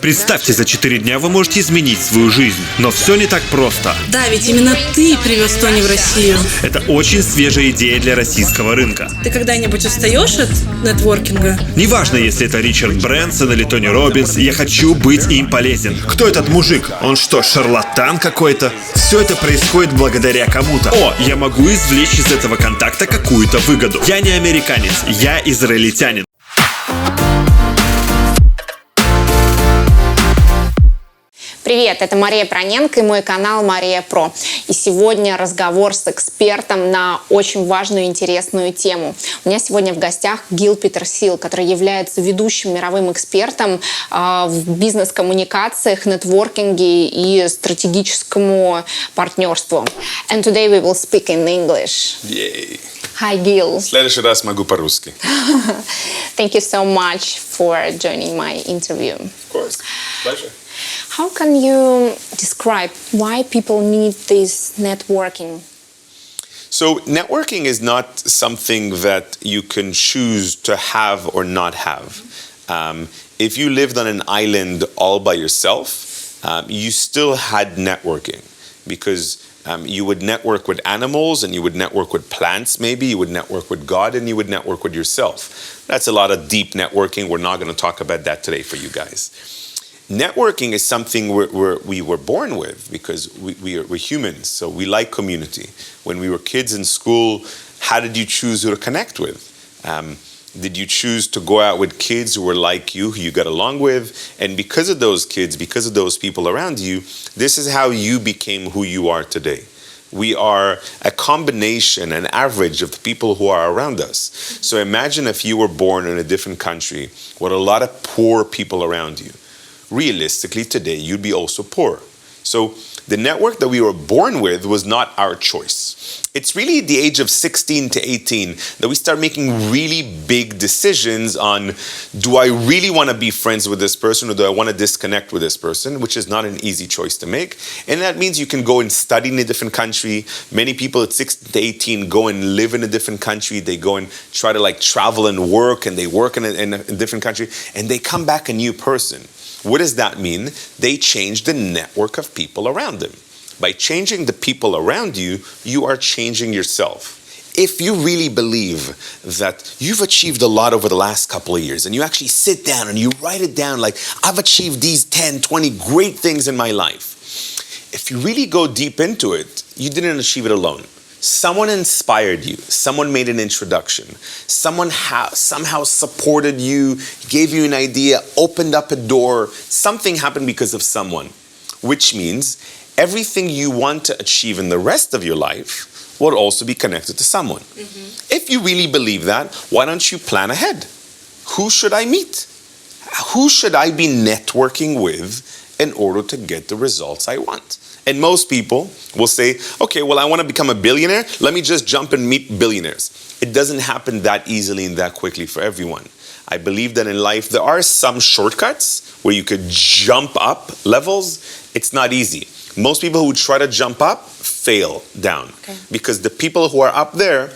Представьте, за 4 дня вы можете изменить свою жизнь. Но все не так просто. Да, ведь именно ты привез Тони в Россию. Это очень свежая идея для российского рынка. Ты когда-нибудь устаешь от нетворкинга? Неважно, если это Ричард Брэнсон или Тони Роббинс, я хочу быть им полезен. Кто этот мужик? Он что, шарлатан какой-то? Все это происходит благодаря кому-то. О, я могу извлечь из этого контакта какую-то выгоду. Я не американец, я израильтянин. Привет, это Мария Проненко и мой канал Мария Про. И сегодня разговор с экспертом на очень важную и интересную тему. У меня сегодня в гостях Гил Петерсил, который является ведущим мировым экспертом в бизнес-коммуникациях, нетворкинге и стратегическому партнерству. And today we will speak in English. Yay. Hi, Gil. В следующий раз могу по-русски. Thank you so much for joining my interview. Of course. Pleasure. How can you describe why people need this networking? So networking is not something that you can choose to have or not have. If you lived on an island all by yourself, you still had networking because you would network with animals and you would network with plants maybe, you would network with God and you would network with yourself. That's a lot of deep networking. We're not going to talk about that today for you guys. Networking is something we were born with because we're humans, so we like community. When we were kids in school, how did you choose who to connect with? Did you choose to go out with kids who were like you, who you got along with? And because of those kids, because of those people around you, this is how you became who you are today. We are a combination, an average of the people who are around us. So imagine if you were born in a different country with a lot of poor people around you. Realistically, today, you'd be also poor. So the network that we were born with was not our choice. It's really at the age of 16 to 18 that we start making really big decisions on, do I really want to be friends with this person or do I want to disconnect with this person, which is not an easy choice to make. And that means you can go and study in a different country. Many people at 16 to 18 go and live in a different country. They go and try to travel and work, and they work in a different country, and they come back a new person. What does that mean? They change the network of people around them. By changing the people around you, you are changing yourself. If you really believe that you've achieved a lot over the last couple of years and you actually sit down and you write it down like, I've achieved these 10, 20 great things in my life. If you really go deep into it, you didn't achieve it alone. Someone inspired you. Someone made an introduction. Someone somehow supported you, gave you an idea, opened up a door. Something happened because of someone, which means everything you want to achieve in the rest of your life will also be connected to someone. Mm-hmm. If you really believe that, why don't you plan ahead? Who should I meet? Who should I be networking with in order to get the results I want? And most people will say, okay, well, I want to become a billionaire. Let me just jump and meet billionaires. It doesn't happen that easily and that quickly for everyone. I believe that in life, there are some shortcuts where you could jump up levels. It's not easy. Most people who try to jump up fail down. Okay. Because the people who are up there,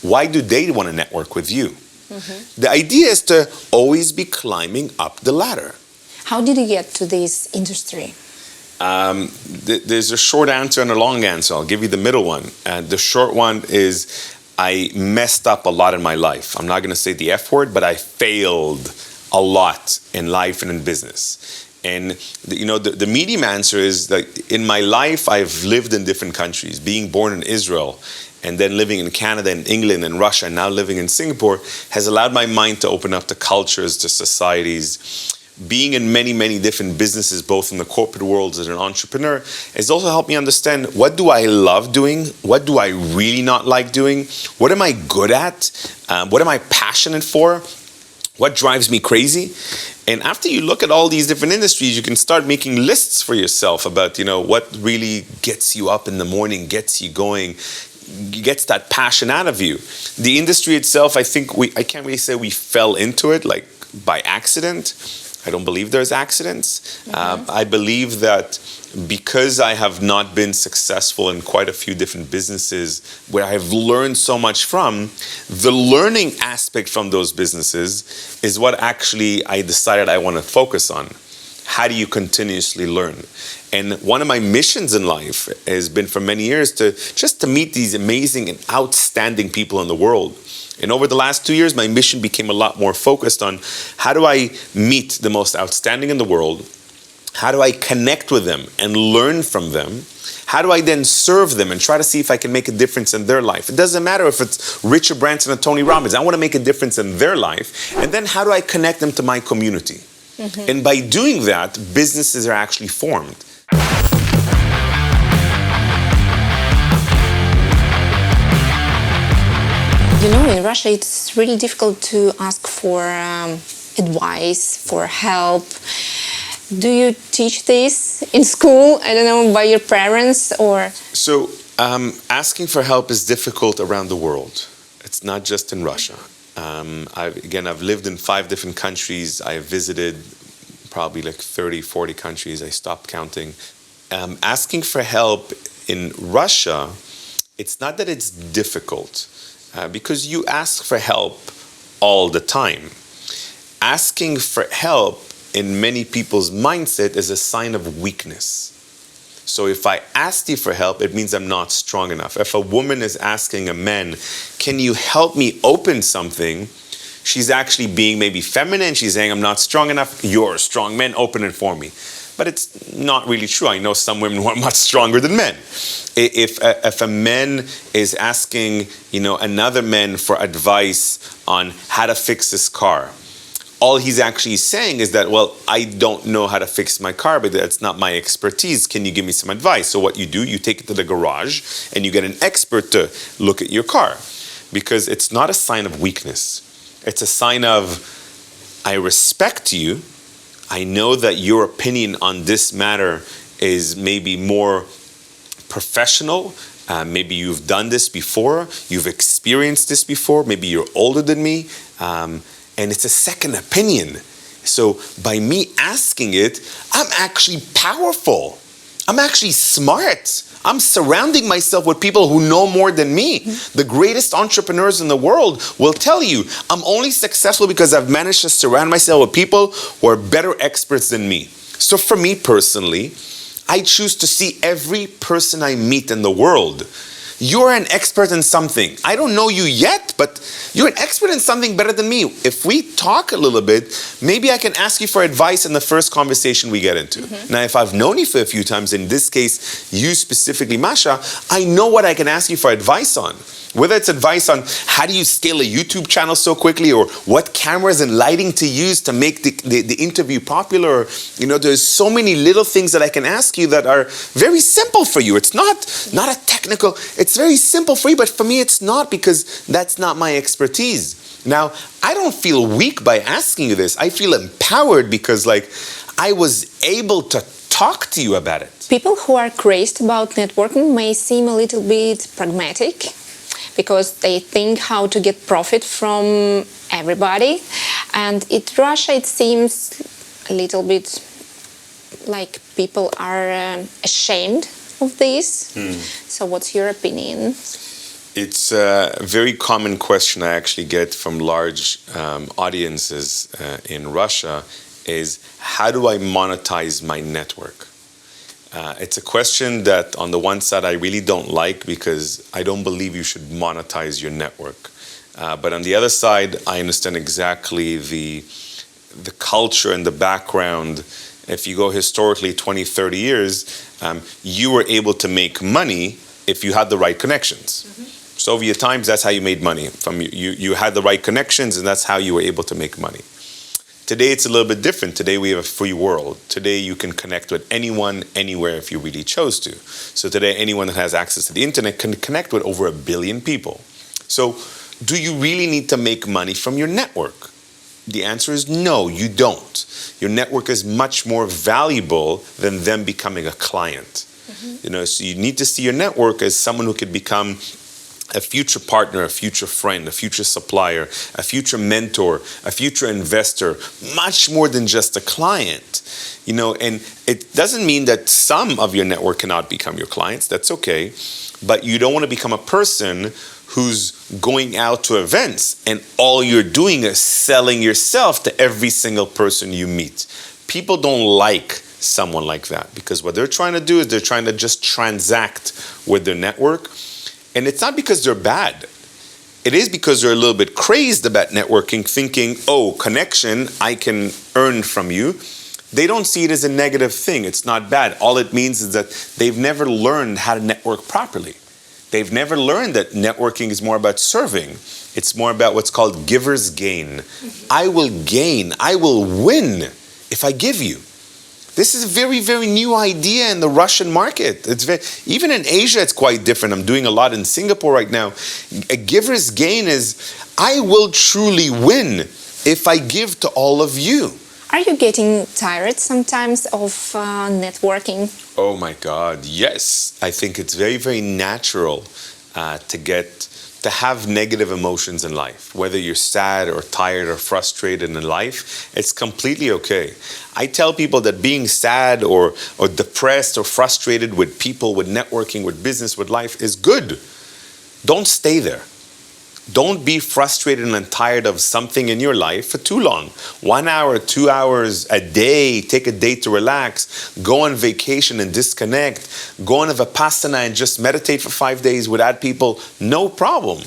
why do they want to network with you? Mm-hmm. The idea is to always be climbing up the ladder. How did you get to this industry? There's a short answer and a long answer. I'll give you the middle one. The short one is I messed up a lot in my life. I'm not going to say the F word, but I failed a lot in life and in business. And the medium answer is that in my life, I've lived in different countries. Being born in Israel and then living in Canada and England and Russia and now living in Singapore has allowed my mind to open up to cultures, to societies. Being in many, many different businesses, both in the corporate world as an entrepreneur, has also helped me understand what do I love doing? What do I really not like doing? What am I good at? What am I passionate for? What drives me crazy? And after you look at all these different industries, you can start making lists for yourself about, what really gets you up in the morning, gets you going, gets that passion out of you. The industry itself, I can't really say we fell into it like by accident. I don't believe there's accidents. Mm-hmm. I believe that because I have not been successful in quite a few different businesses where I've learned so much from, the learning aspect from those businesses is what actually I decided I want to focus on. how do you continuously learn? And one of my missions in life has been for many years to meet these amazing and outstanding people in the world. And over the last 2 years, my mission became a lot more focused on how do I meet the most outstanding in the world? How do I connect with them and learn from them? How do I then serve them and try to see if I can make a difference in their life? It doesn't matter if it's Richard Branson or Tony Роббинс. I want to make a difference in their life. And then how do I connect them to my community? Mm-hmm. And by doing that, businesses are actually formed. You know, in Russia, it's really difficult to ask for advice, for help. Do you teach this in school? I don't know, by your parents or? So asking for help is difficult around the world. It's not just in Russia. I've lived in 5 different countries. I've visited probably like 30, 40 countries. I stopped counting. Asking for help in Russia, it's not that it's difficult because you ask for help all the time. Asking for help in many people's mindset is a sign of weakness. So if I asked you for help, it means I'm not strong enough. If a woman is asking a man, can you help me open something? She's actually being maybe feminine. She's saying, I'm not strong enough. You're a strong man, open it for me. But it's not really true. I know some women who are much stronger than men. If a man is asking, another man for advice on how to fix his car, all he's actually saying is that, well, I don't know how to fix my car, but that's not my expertise. Can you give me some advice? So what you do, you take it to the garage and you get an expert to look at your car, because it's not a sign of weakness. It's a sign of, I respect you. I know that your opinion on this matter is maybe more professional. Maybe you've done this before. You've experienced this before. Maybe you're older than me. And it's a second opinion. So by me asking it, I'm actually powerful. I'm actually smart. I'm surrounding myself with people who know more than me. Mm-hmm. The greatest entrepreneurs in the world will tell you, I'm only successful because I've managed to surround myself with people who are better experts than me. So for me personally, I choose to see every person I meet in the world. You're an expert in something. I don't know you yet, but you're an expert in something better than me. If we talk a little bit, maybe I can ask you for advice in the first conversation we get into. Mm-hmm. Now, if I've known you for a few times, in this case, you specifically, Masha, I know what I can ask you for advice on. Whether it's advice on how do you scale a YouTube channel so quickly, or what cameras and lighting to use to make the interview popular. There's so many little things that I can ask you that are very simple for you. It's not a technical, it's very simple for you, but for me it's not, because that's not my expertise. Now, I don't feel weak by asking you this. I feel empowered because I was able to talk to you about it. People who are crazed about networking may seem a little bit pragmatic, because they think how to get profit from everybody. And in Russia, it seems a little bit like people are ashamed of this. So what's your opinion? It's a very common question I actually get from large audiences in Russia is, how do I monetize my network? It's a question that on the one side I really don't like, because I don't believe you should monetize your network. But on the other side, I understand exactly the culture and the background. If you go historically 20, 30 years, you were able to make money if you had the right connections. Mm-hmm. Soviet times, that's how you made money. You had the right connections, and that's how you were able to make money. Today, it's a little bit different. Today, we have a free world. Today, you can connect with anyone, anywhere, if you really chose to. So today, anyone that has access to the internet can connect with over 1 billion people. So do you really need to make money from your network? The answer is no, you don't. Your network is much more valuable than them becoming a client. Mm-hmm. So you need to see your network as someone who could become a future partner, a future friend, a future supplier, a future mentor, a future investor, much more than just a client. And it doesn't mean that some of your network cannot become your clients. That's okay. But you don't want to become a person who's going out to events and all you're doing is selling yourself to every single person you meet. people don't like someone like that because what they're trying to do is they're trying to just transact with their network. And it's not because they're bad. It is because they're a little bit crazed about networking, thinking, oh, connection, I can earn from you. They don't see it as a negative thing. It's not bad. All it means is that they've never learned how to network properly. They've never learned that networking is more about serving. It's more about what's called giver's gain. I will gain, I will win if I give you. This is a very, very new idea in the Russian market. Even in Asia, it's quite different. I'm doing a lot in Singapore right now. A giver's gain is, I will truly win if I give to all of you. Are you getting tired sometimes of networking? Oh my God, yes. I think it's very, very natural to have negative emotions in life. Whether you're sad or tired or frustrated in life, it's completely okay. I tell people that being sad or depressed or frustrated with people, with networking, with business, with life is good. Don't stay there. Don't be frustrated and tired of something in your life for too long. 1 hour, 2 hours a day, take a day to relax, go on vacation and disconnect, go on a Vipassana and just meditate for 5 days without people, no problem.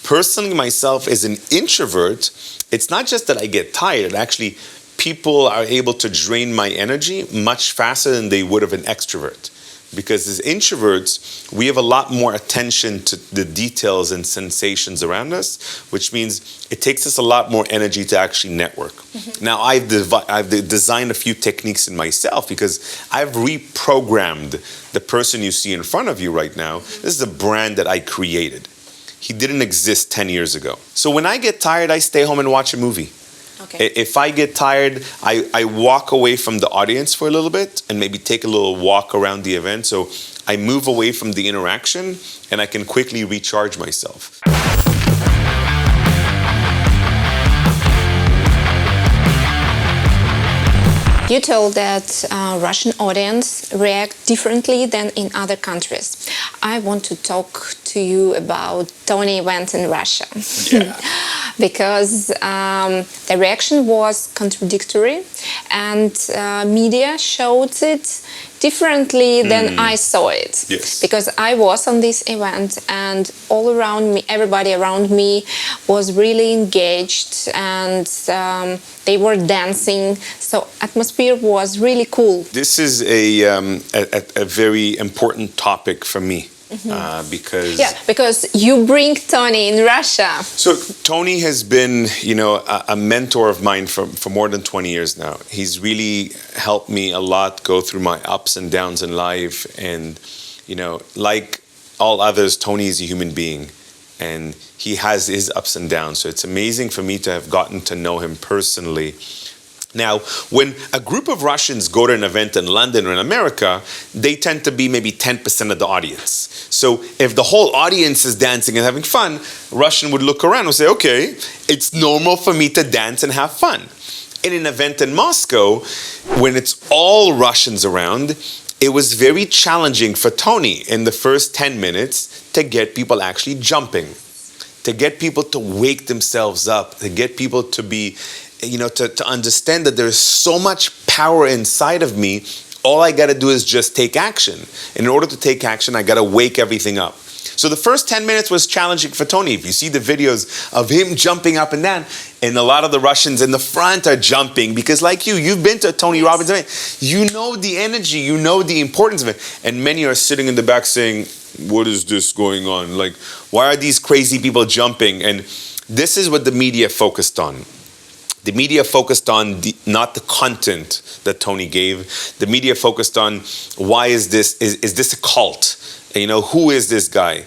Personally, myself as an introvert, it's not just that I get tired, actually people are able to drain my energy much faster than they would of an extrovert. Because as introverts, we have a lot more attention to the details and sensations around us, which means it takes us a lot more energy to actually network. Mm-hmm. Now, I've designed a few techniques in myself because I've reprogrammed the person you see in front of you right now. This is a brand that I created. He didn't exist 10 years ago. So when I get tired, I stay home and watch a movie. Okay. If I get tired, I walk away from the audience for a little bit and maybe take a little walk around the event. So I move away from the interaction and I can quickly recharge myself. You told that Russian audience react differently than in other countries. I want to talk to you about Tony event in Russia. Yeah. Because the reaction was contradictory and media showed it differently than I saw it. Yes. Because I was on this event and all around me, everybody around me was really engaged and they were dancing. So atmosphere was really cool. This is a very important topic for me. Because you bring Tony in Russia. So Tony has been, a mentor of mine for more than 20 years now. He's really helped me a lot go through my ups and downs in life. And, like all others, Tony is a human being. And he has his ups and downs. So it's amazing for me to have gotten to know him personally. Now, when a group of Russians go to an event in London or in America, they tend to be maybe 10% of the audience. So if the whole audience is dancing and having fun, Russian would look around and say, okay, it's normal for me to dance and have fun. In an event in Moscow, when it's all Russians around, it was very challenging for Tony in the first 10 minutes to get people actually jumping, to get people to wake themselves up, to get people to be to understand that there's so much power inside of me. All I got to do is just take action. In order to take action, I got to wake everything up. So the first 10 minutes was challenging for Tony. If you see the videos of him jumping up and down, and a lot of the Russians in the front are jumping because like you've been to a Tony Robbins event. You know the energy, you know the importance of it. And many are sitting in the back saying, what is this going on? Like, why are these crazy people jumping? And this is what the media focused on. The media focused on not the content that Tony gave. The media focused on why is this a cult? Who is this guy?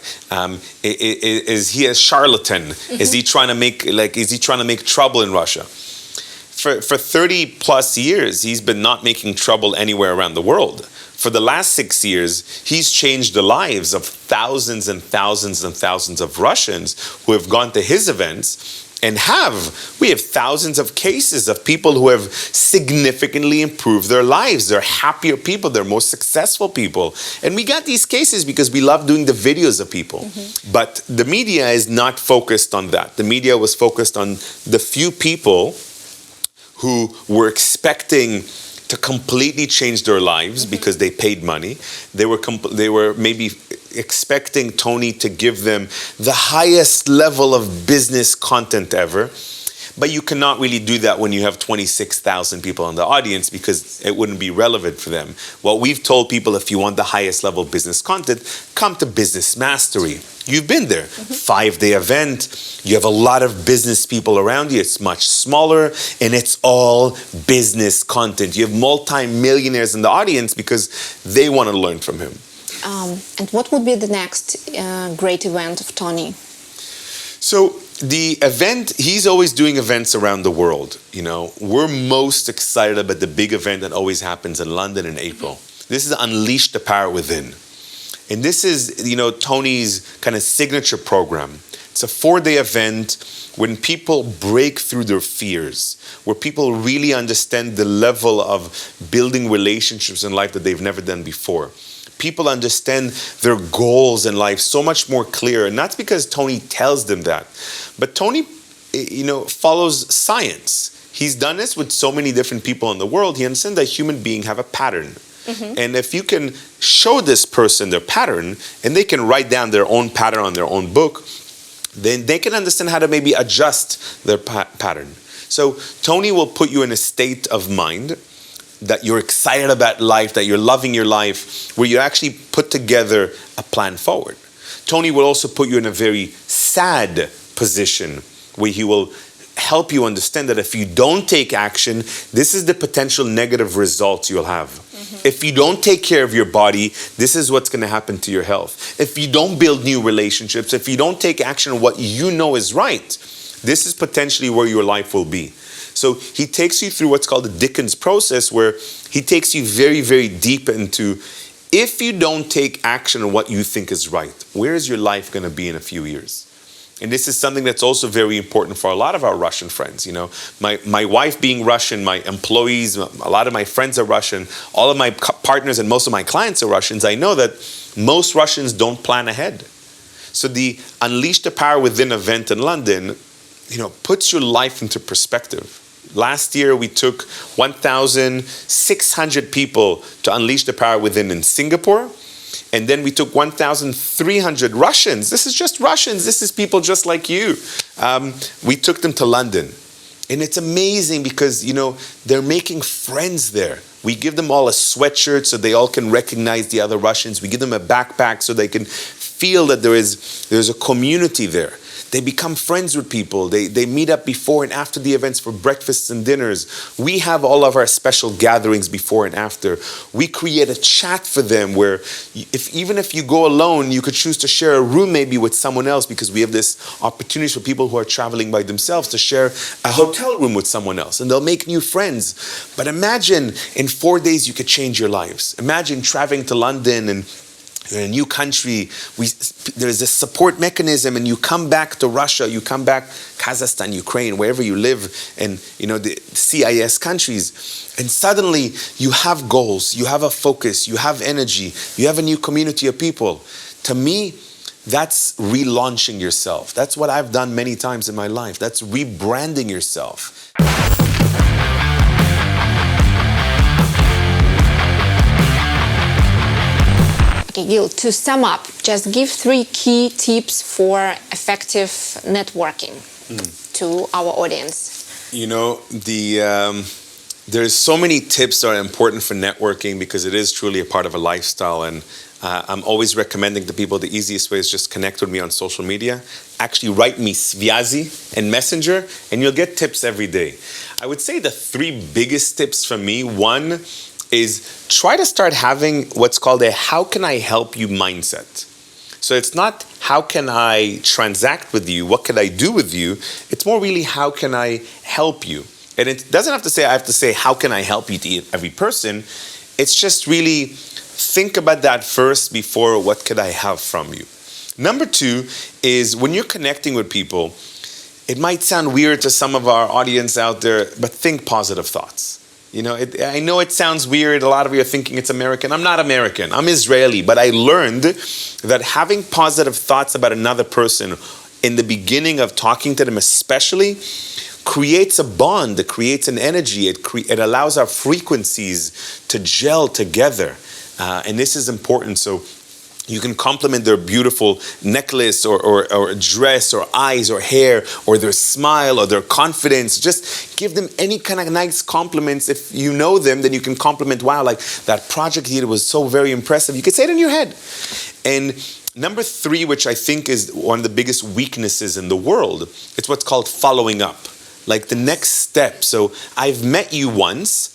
Is he a charlatan? Mm-hmm. Is he trying to make trouble in Russia? For 30 plus years, he's been not making trouble anywhere around the world. For the last 6 years, he's changed the lives of thousands and thousands and thousands of Russians who have gone to his events. And we have thousands of cases of people who have significantly improved their lives. They're happier people. They're more successful people. And we got these cases because we love doing the videos of people. Mm-hmm. But the media is not focused on that. The media was focused on the few people who were expecting to completely change their lives because they paid money. They were maybe expecting Tony to give them the highest level of business content ever. But you cannot really do that when you have 26,000 people in the audience because it wouldn't be relevant for them. What we've told people, if you want the highest level of business content, come to Business Mastery. You've been there. 5-day event. You have a lot of business people around you. It's much smaller and it's all business content. You have multi-millionaires in the audience because they want to learn from him. And what would be the next great event of Tony? So the event, he's always doing events around the world. You know, we're most excited about the big event that always happens in London in April. This is Unleash the Power Within. And this is, you know, Tony's kind of signature program. It's a 4-day event when people break through their fears, where people really understand the level of building relationships in life that they've never done before. People understand their goals in life so much more clear. And that's because Tony tells them that. But Tony, you know, follows science. He's done this with so many different people in the world. He understands that human beings have a pattern. And if you can show this person their pattern, and they can write down their own pattern on their own book, then they can understand how to maybe adjust their pattern. So Tony will put you in a state of mind that you're excited about life, that you're loving your life, where you actually put together a plan forward. Tony will also put you in a very sad position where he will help you understand that if you don't take action, this is the potential negative results you'll have. If you don't take care of your body, this is what's going to happen to your health. If you don't build new relationships, if you don't take action on what you know is right, this is potentially where your life will be. So he takes you through what's called the Dickens process, where he takes you very, very deep into, if you don't take action on what you think is right, where is your life going to be in a few years? And this is something that's also very important for a lot of our Russian friends. You know, my wife being Russian, my employees, a lot of my friends are Russian, all of my partners and most of my clients are Russians. I know that most Russians don't plan ahead. So the Unleash the Power Within event in London, you know, puts your life into perspective. Last year, we took 1,600 people to Unleash the Power Within in Singapore. And then we took 1,300 Russians. This is just Russians. This is people just like you. We took them to London. And it's amazing because, you know, they're making friends there. We give them all a sweatshirt so they all can recognize the other Russians. We give them a backpack so they can feel that there's a community there. They become friends with people. They meet up before and after the events for breakfasts and dinners. We have all of our special gatherings before and after. We create a chat for them where even if you go alone, you could choose to share a room maybe with someone else, because we have this opportunity for people who are traveling by themselves to share a hotel room with someone else, and they'll make new friends. But imagine in 4 days you could change your lives. Imagine traveling to London and you're in a new country. There's a support mechanism, and you come back to Russia, you come back Kazakhstan, Ukraine, wherever you live, and you know the CIS countries, and suddenly you have goals, you have a focus, you have energy, you have a new community of people. To me, that's relaunching yourself. That's what I've done many times in my life. That's rebranding yourself. Okay, Gil, to sum up, just give 3 key tips for effective networking to our audience. You know, there's so many tips that are important for networking because it is truly a part of a lifestyle. And I'm always recommending to people the easiest way is just connect with me on social media. Actually write me Sviazi and Messenger, and you'll get tips every day. I would say the 3 biggest tips from me, one is try to start having what's called a how can I help you mindset. So it's not how can I transact with you, what can I do with you? It's more really how can I help you? And it doesn't have to say I have to say how can I help you to every person. It's just really think about that first before what could I have from you. Number 2 is when you're connecting with people, it might sound weird to some of our audience out there, but think positive thoughts. You know, I know it sounds weird. A lot of you are thinking it's American. I'm not American. I'm Israeli. But I learned that having positive thoughts about another person in the beginning of talking to them especially creates a bond, it creates an energy, it allows our frequencies to gel together. And this is important. So you can compliment their beautiful necklace or dress or eyes or hair or their smile or their confidence. Just give them any kind of nice compliments. If you know them, then you can compliment, wow, like that project you did was so very impressive. You can say it in your head. And number 3, which I think is one of the biggest weaknesses in the world, it's what's called following up. Like the next step. So I've met you once.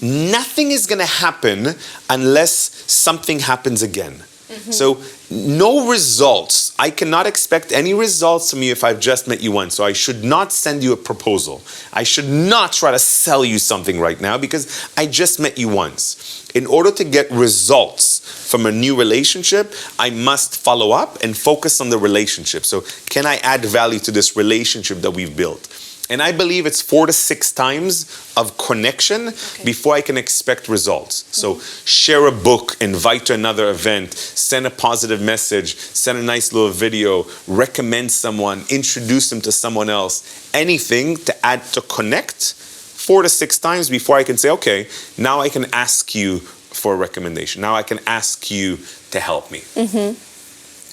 Nothing is going to happen unless something happens again. So no results. I cannot expect any results from you if I've just met you once. So I should not send you a proposal. I should not try to sell you something right now because I just met you once. In order to get results from a new relationship, I must follow up and focus on the relationship. So can I add value to this relationship that we've built? And I believe it's 4 to 6 times of connection before I can expect results. So share a book, invite to another event, send a positive message, send a nice little video, recommend someone, introduce them to someone else. Anything to add to connect 4 to 6 times before I can say, okay, now I can ask you for a recommendation. Now I can ask you to help me.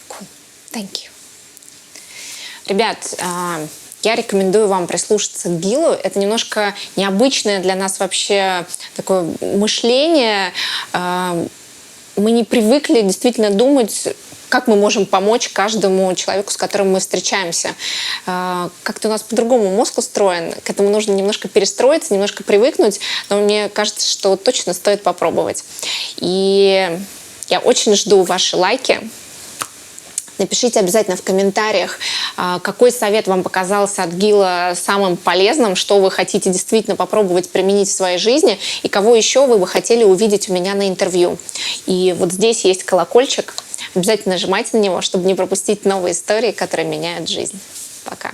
Cool. Thank you. Ребят, я рекомендую вам прислушаться к Гилу. Это немножко необычное для нас вообще такое мышление. Мы не привыкли действительно думать, как мы можем помочь каждому человеку, с которым мы встречаемся. Как-то у нас по-другому мозг устроен. К этому нужно немножко перестроиться, немножко привыкнуть. Но мне кажется, что точно стоит попробовать. И я очень жду ваши лайки. Напишите обязательно в комментариях, какой совет вам показался от Гила самым полезным, что вы хотите действительно попробовать применить в своей жизни и кого еще вы бы хотели увидеть у меня на интервью. И вот здесь есть колокольчик. Обязательно нажимайте на него, чтобы не пропустить новые истории, которые меняют жизнь. Пока.